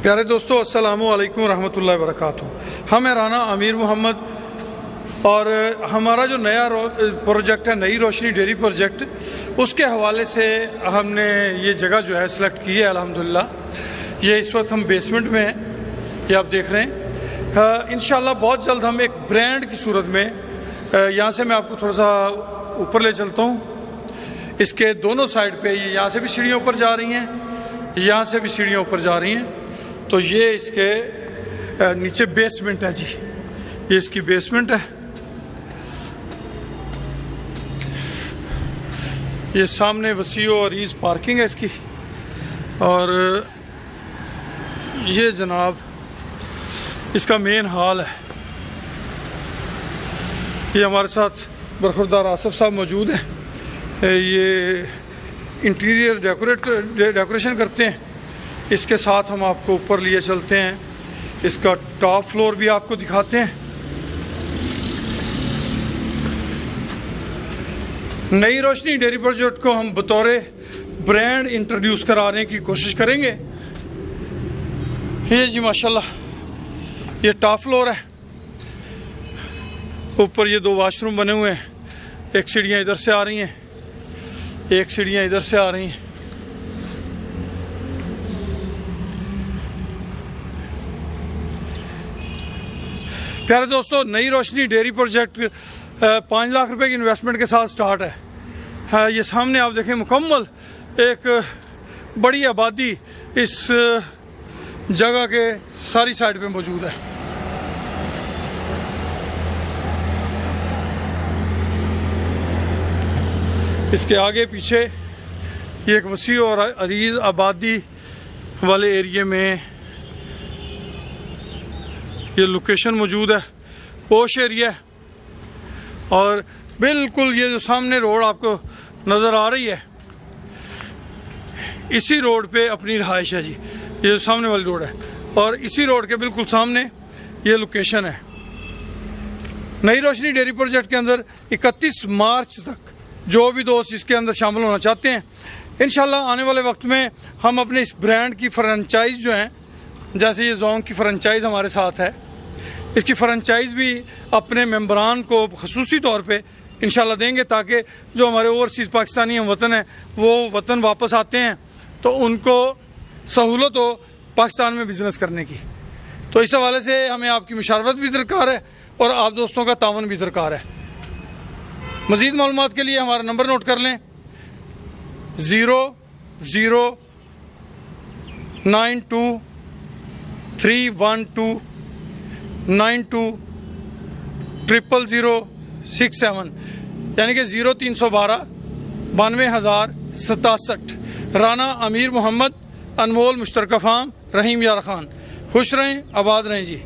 प्यारे दोस्तों, अस्सलामु अलैकुम रहमतुल्लाहि व बरकातुहू। हम हैं राना अमीर मोहम्मद और हमारा जो नया प्रोजेक्ट है, नई रोशनी डेयरी प्रोजेक्ट, उसके हवाले से हमने ये जगह जो है सिलेक्ट की है अल्हम्दुलिल्लाह। ये इस वक्त हम बेसमेंट में हैं, ये आप देख रहे हैं। इंशाल्लाह बहुत जल्द हम एक ब्रांड की सूरत में, यहाँ से मैं आपको थोड़ा सा ऊपर ले चलता हूँ। इसके दोनों साइड पे ये यहाँ से भी सीढ़ियों ऊपर जा रही हैं, यहाँ से भी सीढ़ियों ऊपर जा रही हैं। तो ये इसके नीचे बेसमेंट है जी, ये इसकी बेसमेंट है। ये सामने वसी और अरीज़ पार्किंग है इसकी, और ये जनाब इसका मेन हॉल है। ये हमारे साथ बरखुरदार आसिफ साहब मौजूद हैं। ये इंटीरियर डेकोरेशन करते हैं। इसके साथ हम आपको ऊपर लिए चलते हैं, इसका टॉप फ्लोर भी आपको दिखाते हैं। नई रोशनी डेयरी प्रोजेक्ट को हम बतौर ब्रांड इंट्रोड्यूस कराने की कोशिश करेंगे। ये जी माशाल्लाह ये टॉप फ्लोर है। ऊपर ये दो वाशरूम बने हुए हैं, एक सीढ़ियाँ इधर से आ रही हैं, एक सीढ़ियाँ इधर से आ रही हैं। प्यारे दोस्तों, नई रोशनी डेयरी प्रोजेक्ट 5 लाख रुपए की इन्वेस्टमेंट के साथ स्टार्ट है। ये सामने आप देखें, मुकम्मल एक बड़ी आबादी इस जगह के सारी साइड पे मौजूद है। इसके आगे पीछे ये एक वसी और अरीज़ आबादी वाले एरिए में ये लोकेशन मौजूद है, पोश एरिया है। और बिल्कुल ये जो सामने रोड आपको नज़र आ रही है, इसी रोड पे अपनी रहाइश है जी। ये जो सामने वाली रोड है और इसी रोड के बिल्कुल सामने ये लोकेशन है। नई रोशनी डेयरी प्रोजेक्ट के अंदर 31 मार्च तक जो भी दोस्त इसके अंदर शामिल होना चाहते हैं, इंशाल्लाह आने वाले वक्त में हम अपने इस ब्रांड की फ्रेंचाइज जो हैं, जैसे ये जोंग की फ्रेंचाइज़ हमारे साथ है, इसकी फ्रेंचाइज़ भी अपने मेंबरान को खसूसी तौर पे इंशाल्लाह देंगे, ताकि जो हमारे ओवरसीज़ पाकिस्तानी हम वतन हैं वो वतन वापस आते हैं तो उनको सहूलत हो पाकिस्तान में बिज़नेस करने की। तो इस हवाले से हमें आपकी मुशावरत भी दरकार है और आप दोस्तों का तावन भी दरकार है। मज़ीद मालूमात के लिए हमारा नंबर नोट कर लें, 0092312920067, यानी कि 0312 92,067। राना अमीर मोहम्मद, अनमोल मुश्तरका फार्म, रहीम यार खान। खुश रहें, आबाद रहें जी।